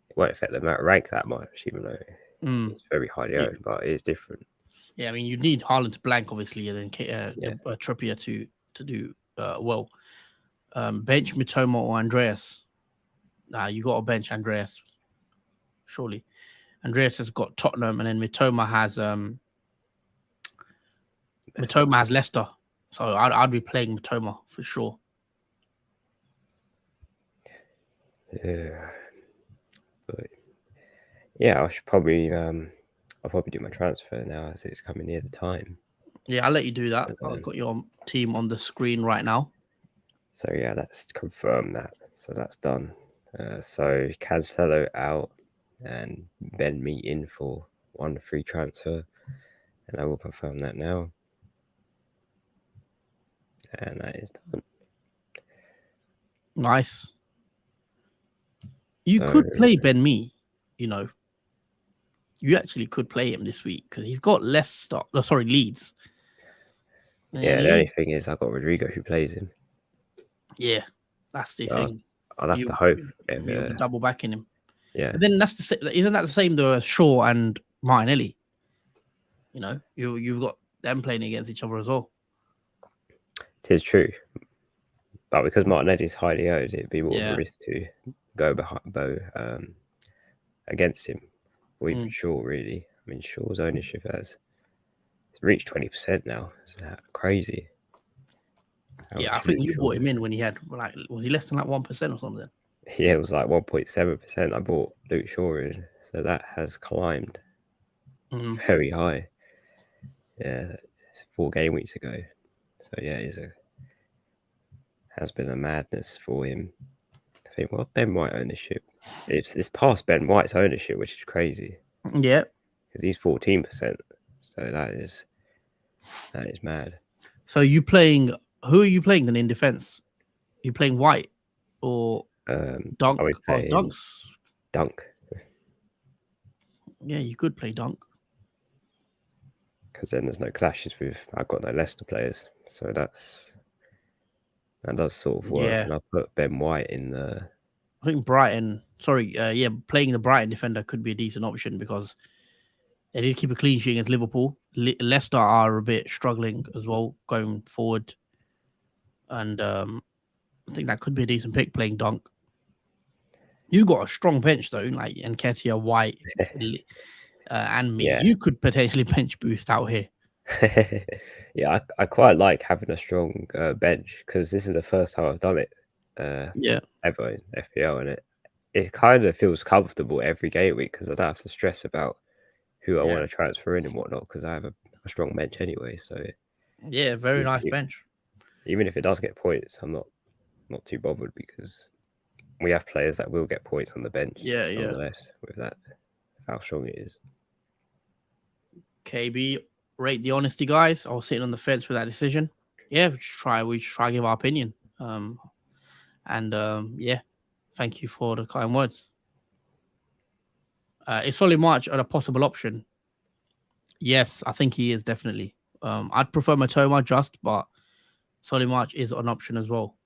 it won't affect the rank that much, even though it's very highly owned, but it is different. Yeah, I mean, you need Haaland to blank, obviously, and then Trippier to do well. Bench Mitoma or Andreas? Nah, you got to bench Andreas, surely. Andreas has got Tottenham, and then Mitoma has Leicester. So I'd be playing Mitoma for sure. Yeah, I should probably I'll probably do my transfer now as it's coming near the time. Yeah, I'll let you do that. I've got your team on the screen right now. So yeah, let's confirm that. So that's done. So Cancelo out and Ben me in for one free transfer, and I will confirm that now. And that is done. Nice. You could play Ben Mee, You actually could play him this week because he's got Leeds. Yeah, the only thing is I've got Rodrigo who plays him. Yeah, that's the thing. I'll have to hope you'll be double backing him. Yeah. But then isn't that the same though as Shaw and Martinelli? You've got them playing against each other as well. It is true. But because Martinelli is highly owned, it'd be more of a risk to go against him. Or even Shaw, really. I mean, Shaw's ownership has reached 20% now. Is that crazy? I think you bought him in when he had was he less than 1% or something? Yeah, it was 1.7%. I bought Luke Shaw in, so that has climbed. very high. Yeah, it's 4 game weeks ago. So yeah, has been a madness for him. I think Ben White ownership. It's past Ben White's ownership, which is crazy. Yeah, because he's 14%. So that is mad. So you playing? Who are you playing then in defense? You playing White or Dunk? Are we Oh, playing Dunk's. Dunk? Yeah, you could play Dunk. Because then there's no clashes with. I've got no Leicester players, so that does sort of work. Yeah. And I'll put Ben White in the. I think Brighton. Sorry, yeah, playing the Brighton defender could be a decent option because they did keep a clean sheet against Liverpool. Leicester are a bit struggling as well going forward, and I think that could be a decent pick playing Dunk. You got a strong bench though, like Nketiah, White, and me. Yeah. You could potentially bench boost out here. Yeah, I quite like having a strong bench because this is the first time I've done it. Yeah. Ever in FPL, and it kind of feels comfortable every game week because I don't have to stress about who I want to transfer in and whatnot because I have a strong bench anyway. So yeah, very nice bench. Even if it does get points, I'm not too bothered because we have players that will get points on the bench. Yeah, nonetheless, with that, how strong it is. KB, rate the honesty, guys. I was sitting on the fence with that decision. Yeah, we should try give our opinion. Yeah, thank you for the kind words. Is Solly March a possible option? Yes, I think he is definitely. I'd prefer Matoma just, but Solly March is an option as well.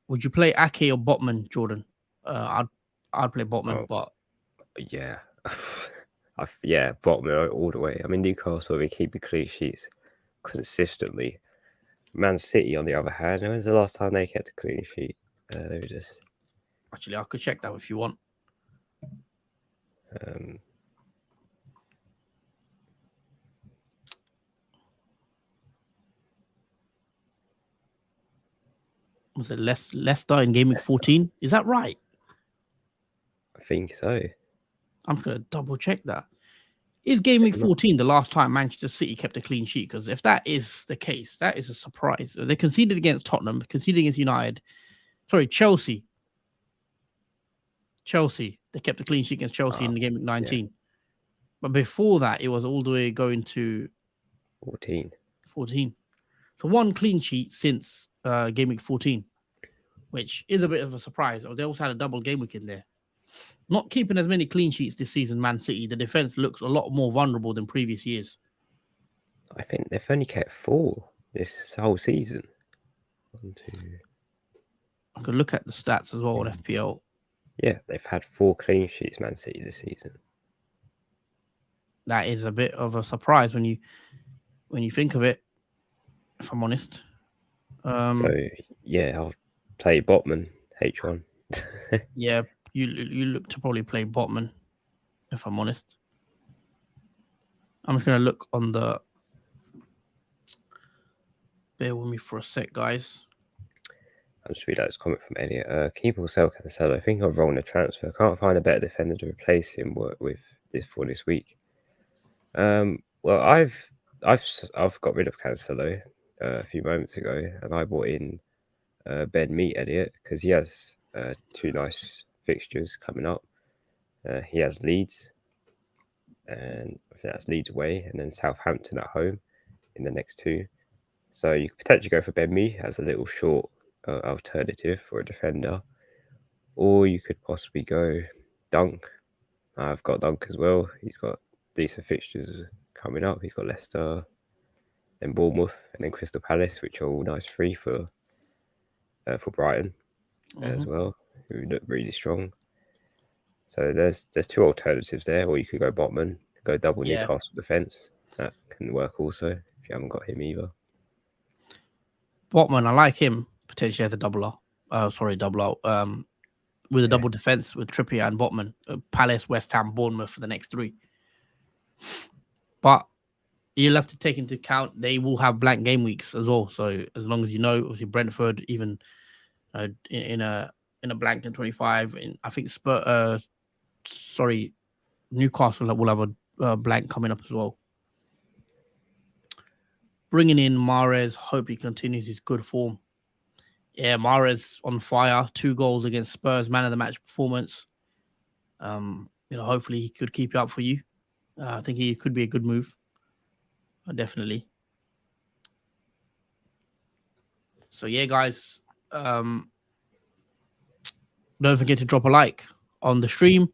Would you play Ake or Botman, Jordan? I'd play Botman, but yeah, yeah, Botman all the way. I mean, Newcastle, they keep the clean sheets consistently. Man City, on the other hand, when's the last time they kept a clean sheet? They were just. Actually, I could check that if you want. Was it Leicester in Game Week 14? Is that right? I think so. I'm going to double check that. Is Game Week 14 the last time Manchester City kept a clean sheet? Because if that is the case, that is a surprise. They conceded against Tottenham, conceded against United. Sorry, Chelsea. They kept a clean sheet against Chelsea in the Game Week 19. Yeah. But before that, it was all the way going to 14. So one clean sheet since Game Week 14, which is a bit of a surprise. They also had a double game week in there. Not keeping as many clean sheets this season, Man City. The defense looks a lot more vulnerable than previous years. I think they've only kept 4 this whole season. 1, 2. I could look at the stats as well on FPL. Yeah, they've had 4 clean sheets, Man City, this season. That is a bit of a surprise when you think of it, if I'm honest. So yeah, I'll play Botman H1. Yeah, you look to probably play Botman, if I'm honest. I'm just gonna look on the. Bear with me for a sec, guys. I'll just read out this comment from Elliot. Keeper will sell Cancelo. I think I'm wrong in the transfer. I can't find a better defender to replace him with this week. Well, I've got rid of Cancelo a few moments ago, and I brought in Ben Meat Elliot because he has 2 nice fixtures coming up. He has Leeds, and I think that's Leeds away, and then Southampton at home in the next 2. So you could potentially go for Ben Mee as a little short alternative for a defender, or you could possibly go Dunk. I've got Dunk as well. He's got decent fixtures coming up. He's got Leicester, then Bournemouth, and then Crystal Palace, which are all nice free for Brighton as well, who look really strong. So there's 2 alternatives there, or you could go Botman, go double Newcastle defence. That can work also if you haven't got him either. Botman, I like him potentially as a double out. With a double defense with Trippier and Botman, Palace, West Ham, Bournemouth for the next 3. But you'll have to take into account they will have blank game weeks as well. So as long as you know, obviously Brentford, even in a blank in 25, I think Newcastle will have blank coming up as well. Bringing in Mahrez, hope he continues his good form. Yeah, Mahrez on fire, 2 goals against Spurs, man of the match performance. Hopefully he could keep it up for you. I think he could be a good move. Definitely. So yeah, guys, don't forget to drop a like on the stream.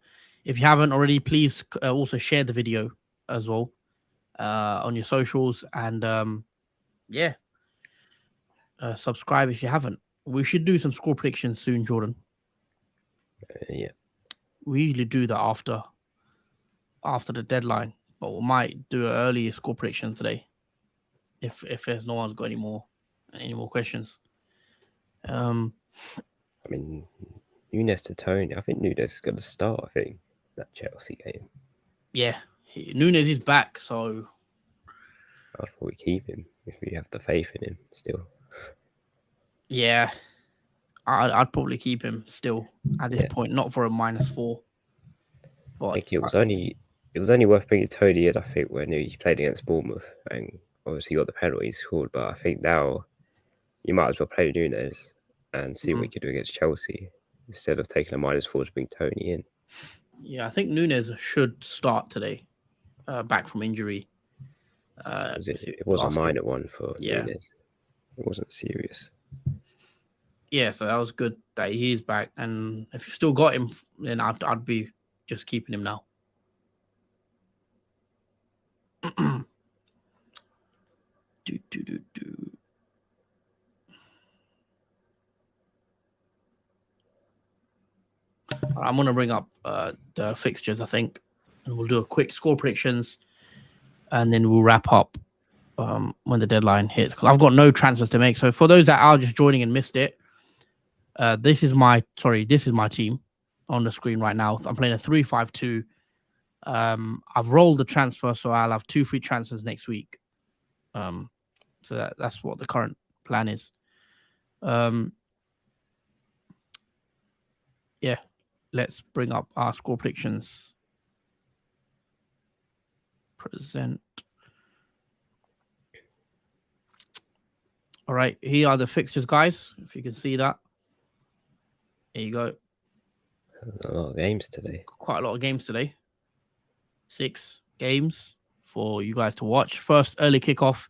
If you haven't already, please also share the video as well on your socials, and subscribe if you haven't. We should do some score predictions soon, Jordan. Yeah. We usually do that after the deadline, but we might do an early score prediction today if there's no one's got any more questions. I mean, Nunes to Tony. I think Nunes is going to start. I think that Chelsea game. Yeah, Nunes is back, so I'd probably keep him if we have the faith in him still. Yeah, I'd probably keep him still at this point, not for a -4. But I think it was only worth bringing Tony in. I think when he played against Bournemouth and obviously got the penalty he scored. But I think now you might as well play Nunes and see what he can do against Chelsea instead of taking a -4 to bring Tony in. Yeah, I think Nunes should start today, back from injury. It was a minor one for Nunes. It wasn't serious. Yeah, so that was good that he's back. And if you still got him, then I'd be just keeping him now. I'm going to bring up the fixtures, I think, and we'll do a quick score predictions, and then we'll wrap up when the deadline hits, because I've got no transfers to make. So for those that are just joining and missed it, this is my team on the screen right now. I'm playing a 3-5-2. I've rolled the transfer, so I'll have 2 free transfers next week. So that's what the current plan is. Yeah, let's bring up our score predictions. Present. All right, here are the fixtures, guys. If you can see that. There you go. A lot of games today. Quite a lot of games today. 6 games for you guys to watch. First early kickoff,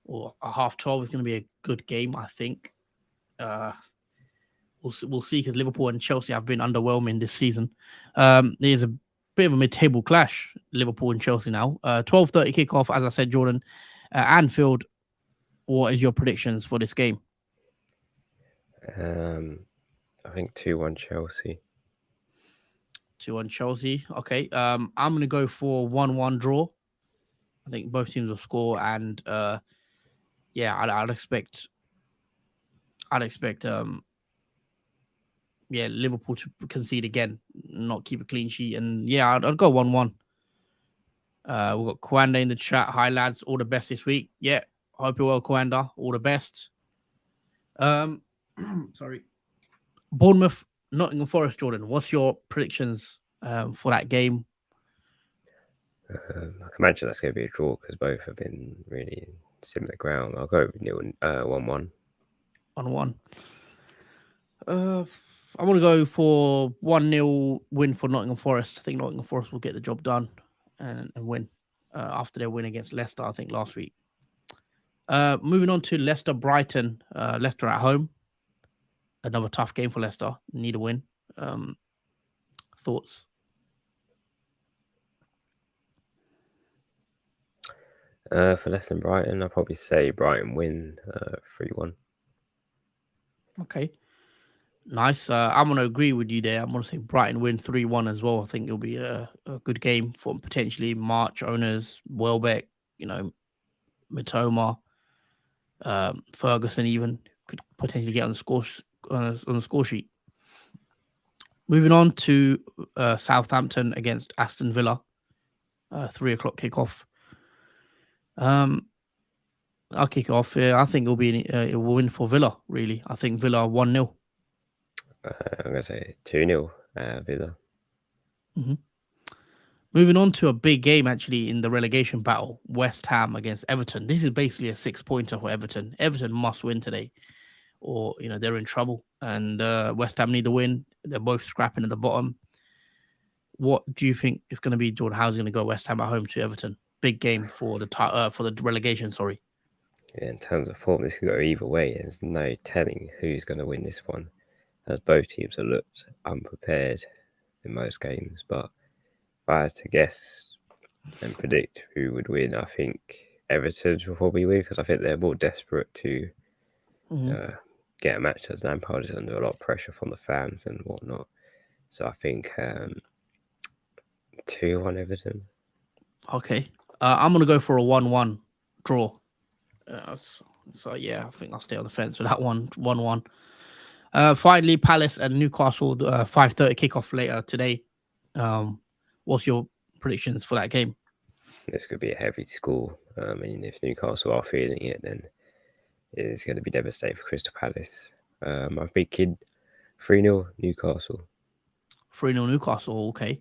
or a 12:30 is going to be a good game, I think. We'll see, because Liverpool and Chelsea have been underwhelming this season. There's a bit of a mid-table clash, Liverpool and Chelsea now. 12:30 kickoff, as I said, Jordan. Anfield, what is your predictions for this game? I think 2-1 Chelsea. 2-1 Chelsea. Okay. I'm going to go for 1-1 draw. I think both teams will score, and I'd expect Liverpool to concede again, not keep a clean sheet, and I'd go 1-1. We've got Kwanda in the chat. Hi lads, all the best this week. Yeah, hope you're well, Kwanda. All the best. Sorry. Bournemouth, Nottingham Forest, Jordan. What's your predictions for that game? I can imagine that's going to be a draw because both have been really similar ground. I'll go with 1-1. 1-1. I want to go for 1-0 win for Nottingham Forest. I think Nottingham Forest will get the job done and win after their win against Leicester, I think, last week. Moving on to Leicester Brighton. Leicester at home. Another tough game for Leicester. Need a win. Thoughts? For Leicester and Brighton, I'll probably say Brighton win 3-1. Okay. Nice. I'm going to agree with you there. I'm going to say Brighton win 3-1 as well. I think it'll be a good game for potentially March owners, Welbeck, Mitoma, Ferguson even could potentially get on the score sheet. Moving on to Southampton against Aston Villa, 3:00 kickoff. I'll kick off. I think it will win for Villa. Really, I think Villa 1-0. I'm gonna say 2-0 Villa. Mm-hmm. Moving on to a big game actually in the relegation battle, West Ham against Everton. This is basically a 6-pointer for Everton. Everton must win today, or they're in trouble. And West Ham need the win. They're both scrapping at the bottom. What do you think is going to be, Jordan? How's it going to go? West Ham at home to Everton. Big game for the relegation. Sorry. Yeah, in terms of form, this could go either way. There's no telling who's going to win this one, as both teams have looked unprepared in most games. But if I had to guess and predict who would win, I think Everton will probably win, because I think they're more desperate to get a match, as Lampard is under a lot of pressure from the fans and whatnot. So I think 2-1 Everton. Okay. I'm going to go for a 1-1 draw. So yeah, I think I'll stay on the fence for that one. 1-1. Finally, Palace and Newcastle, 5:30 kickoff later today. What's your predictions for that game? This could be a heavy score. I mean, if Newcastle are feeling it, then it's going to be devastating for Crystal Palace. I'm thinking 3-0 Newcastle. 3-0 Newcastle, okay.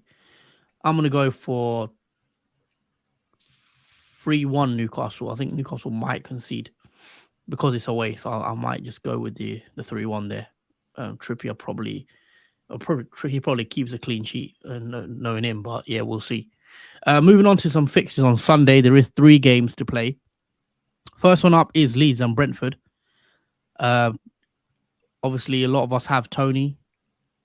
I'm going to go for 3-1 Newcastle. I think Newcastle might concede because it's away, so I might just go with the 3-1 there. Trippier he probably keeps a clean sheet, knowing him, but yeah, we'll see. Moving on to some fixtures on Sunday, there is 3 games to play. First one up is Leeds and Brentford. Obviously, a lot of us have Tony,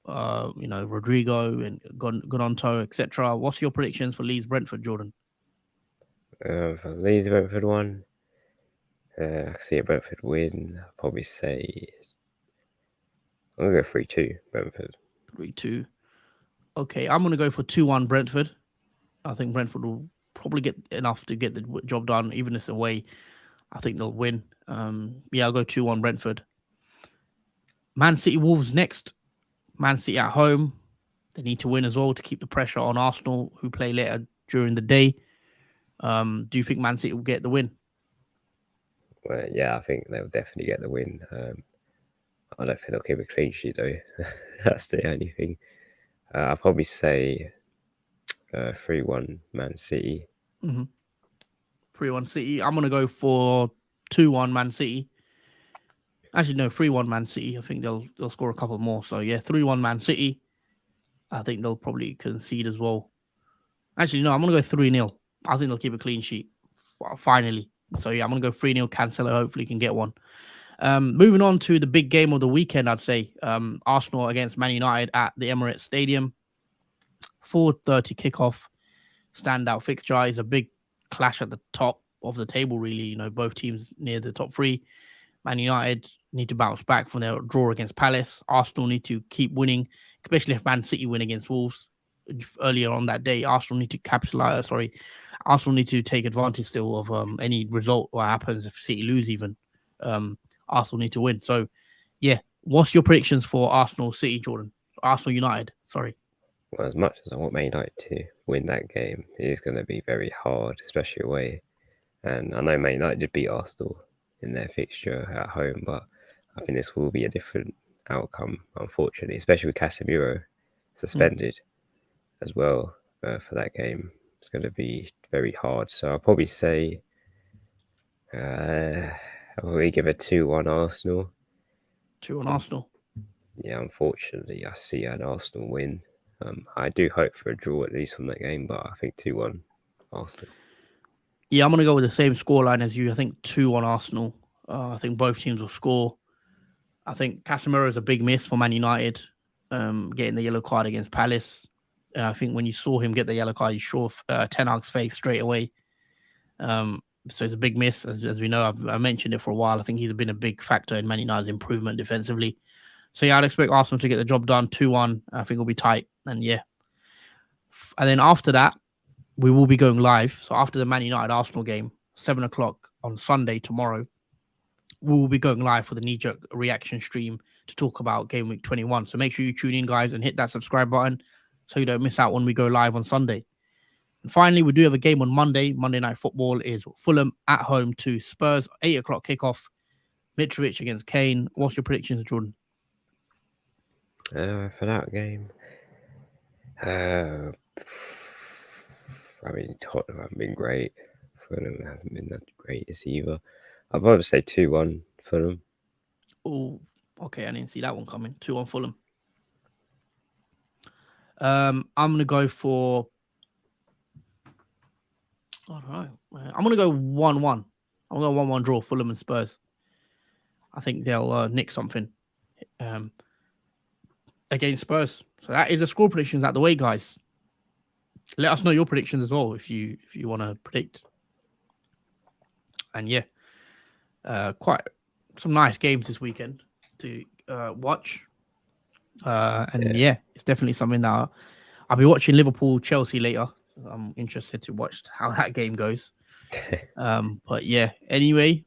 Rodrigo and Gononto, etc. What's your predictions for Leeds Brentford, Jordan? For Leeds Brentford one, I can see a Brentford win. I'll probably say I'm going to go 3-2 Brentford. 3-2. Okay, I'm going to go for 2-1 Brentford. I think Brentford will probably get enough to get the job done, even if it's away. I think they'll win. I'll go 2-1 Brentford. Man City Wolves next. Man City at home. They need to win as well to keep the pressure on Arsenal, who play later during the day. Do you think Man City will get the win? Well, yeah, I think they'll definitely get the win. I don't think they'll keep a clean sheet though. That's the only thing. I'll probably say 3-1 Man City. 3-1 City. I'm going to go for 2-1 Man City. Actually, no, 3-1 Man City. I think they'll score a couple more. So, yeah, 3-1 Man City. I think they'll probably concede as well. Actually, no, I'm going to go 3-0. I think they'll keep a clean sheet, finally. So, yeah, I'm going to go 3-0. Cancelo hopefully can get one. Moving on to the big game of the weekend, I'd say. Arsenal against Man United at the Emirates Stadium. 4:30 kickoff. Standout fixture. Is a big clash at the top of the table, really. Both teams near the top 3. Man United need to bounce back from their draw against Palace. Arsenal need to keep winning, especially if Man City win against Wolves earlier on that day. Arsenal need to capitalize. Arsenal need to take advantage still of any result what happens if City lose. Even Arsenal need to win. So, yeah, what's your predictions for Arsenal City, Jordan? Arsenal United. Sorry. Well, as much as I want Man United to win that game, it is going to be very hard, especially away. And I know Man United did beat Arsenal in their fixture at home, but I think this will be a different outcome, unfortunately, especially with Casemiro suspended as well for that game. It's going to be very hard. So I'll probably say I'll probably give a 2-1 Arsenal. 2-1 Arsenal. Yeah, unfortunately, I see an Arsenal win. I do hope for a draw at least from that game, but I think 2-1 Arsenal. Yeah, I'm going to go with the same scoreline as you. I think 2-1 Arsenal. I think both teams will score. I think Casemiro is a big miss for Man United, getting the yellow card against Palace. I think when you saw him get the yellow card, you saw Ten Hag's face straight away. So it's a big miss, as we know. I mentioned it for a while. I think he's been a big factor in Man United's improvement defensively. So yeah, I'd expect Arsenal to get the job done 2-1. I think it'll be tight. And yeah. And then after that, we will be going live. So after the Man United Arsenal game, 7 o'clock on Sunday tomorrow, we will be going live for the knee-jerk reaction stream to talk about Game Week 21. So make sure you tune in, guys, and hit that subscribe button so you don't miss out when we go live on Sunday. And finally, we do have a game on Monday. Monday Night Football is Fulham at home to Spurs. 8 o'clock kickoff. Mitrovic against Kane. What's your predictions, Jordan? For that game, I mean, Tottenham haven't been great. Fulham haven't been that greatest either. I'd probably say 2-1 Fulham. Oh, okay. I didn't see that one coming. 2-1 Fulham. I'm gonna go for. I don't know. I'm gonna go 1-1. I'm gonna go 1-1 draw Fulham and Spurs. I think they'll nick something against Spurs. So that is the score predictions out the way, guys. Let us know your predictions as well if you want to predict. And yeah, quite some nice games this weekend to watch. And yeah, it's definitely something that I'll be watching Liverpool Chelsea later. I'm interested to watch how that game goes. But yeah, anyway,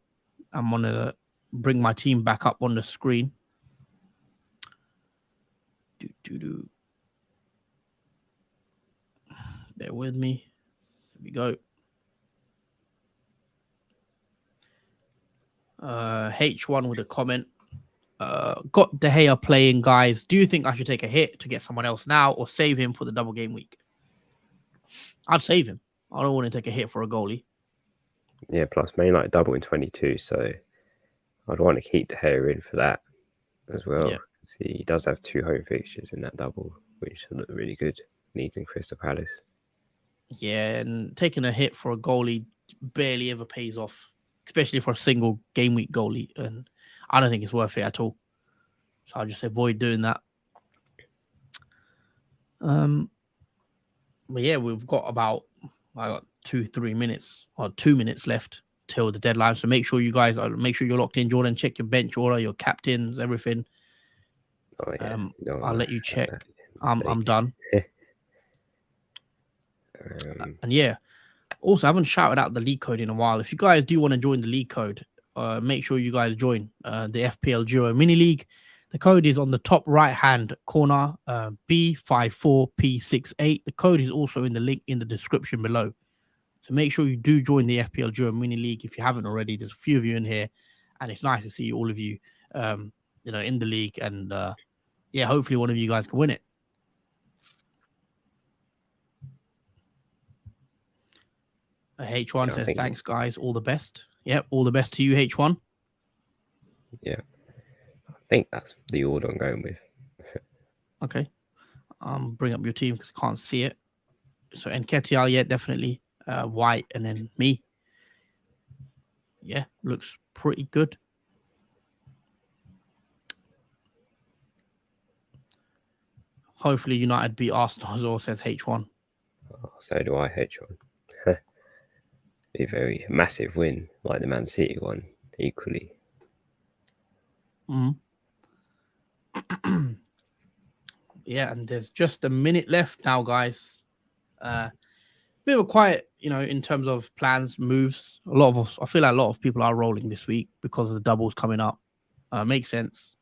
I'm gonna bring my team back up on the screen. Bear with me. Here we go. H1 with a comment. Got De Gea playing, guys. Do you think I should take a hit to get someone else now or save him for the double game week? I'd save him. I don't want to take a hit for a goalie. Yeah, plus Man United double in 22, so I'd want to keep De Gea in for that as well. Yeah. He does have 2 home fixtures in that double, which look really good. Needs in Crystal Palace. Yeah, and taking a hit for a goalie barely ever pays off, especially for a single game week goalie. And I don't think it's worth it at all. So I'll just avoid doing that. But yeah, we've got about 2-3 minutes or 2 minutes left till the deadline. So make sure you guys make sure you're locked in, Jordan. Check your bench order, your captains, everything. Oh yeah, I'll let you check. I'm done. And yeah, also I haven't shouted out the league code in a while. If you guys do want to join the league code, make sure you guys join the FPL Duo Mini League. The code is on the top right-hand corner, B54P68. The code is also in the link in the description below. So make sure you do join the FPL Duo Mini League if you haven't already. There's a few of you in here, and it's nice to see all of you, in the league. And yeah, hopefully one of you guys can win it. H1 says, thanks, guys. All the best. Yep, all the best to you, H1. Yeah. I think that's the order I'm going with. Okay. Bring up your team because I can't see it. So Nketiah, yeah, definitely. White, and then me. Yeah, looks pretty good. Hopefully United beat Arsenal as well, says H1. Oh, so do I, H1. Be a very massive win, like the Man City one, equally. Yeah, and there's just a minute left now, guys. Bit of a quiet, in terms of plans, moves. A lot of us, I feel like a lot of people are rolling this week because of the doubles coming up. Makes sense.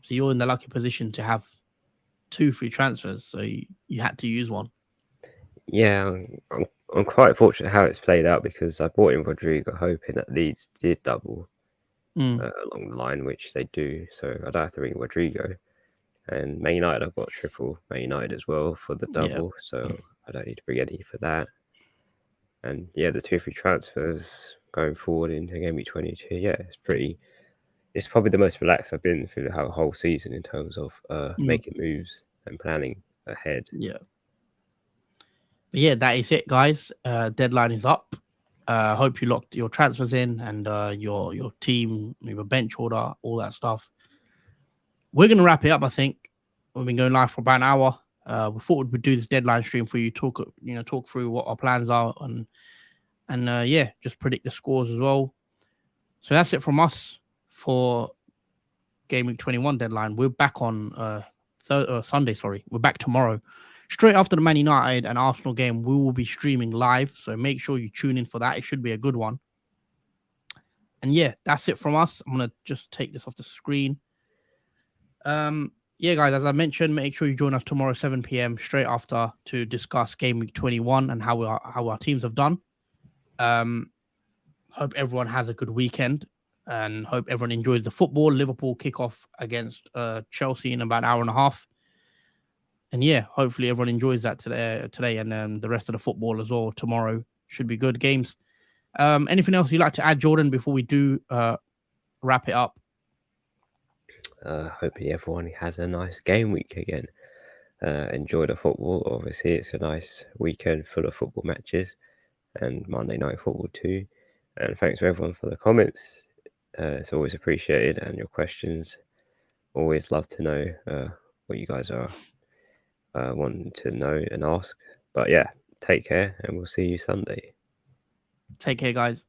So you're in the lucky position to have 2 free transfers, so you had to use one. Yeah, I'm quite fortunate how it's played out because I bought in Rodrigo hoping that Leeds did double along the line, which they do. So I don't have to ring Rodrigo. And Man United, I've got triple Man United as well for the double, so I don't need to bring any for that. And yeah, the 2 free transfers going forward into game week 22, yeah, it's probably the most relaxed I've been through the whole season in terms of making moves and planning ahead. Yeah. But yeah, that is it, guys. Deadline is up. Hope you locked your transfers in and your team, your bench order, all that stuff. We're going to wrap it up, I think. We've been going live for about an hour. We thought we'd do this deadline stream for you, talk through what our plans are and yeah, just predict the scores as well. So that's it from us for Game Week 21 deadline. We're back on Sunday, sorry. We're back tomorrow. Straight after the Man United and Arsenal game, we will be streaming live. So make sure you tune in for that. It should be a good one. And yeah, that's it from us. I'm going to just take this off the screen. Yeah, guys, as I mentioned, make sure you join us tomorrow, 7 p.m. straight after to discuss Game Week 21 and how our teams have done. Hope everyone has a good weekend and hope everyone enjoys the football. Liverpool kickoff against Chelsea in about an hour and a half. And yeah, hopefully everyone enjoys that today, and the rest of the football as well. Tomorrow should be good games. Anything else you'd like to add, Jordan, before we do wrap it up? Hopefully everyone has a nice game week again. Enjoy the football. Obviously, it's a nice weekend full of football matches and Monday night football too. And thanks for everyone for the comments. It's always appreciated, and your questions. Always love to know what you guys are wanting to know and ask. But yeah, take care, and we'll see you Sunday. Take care, guys.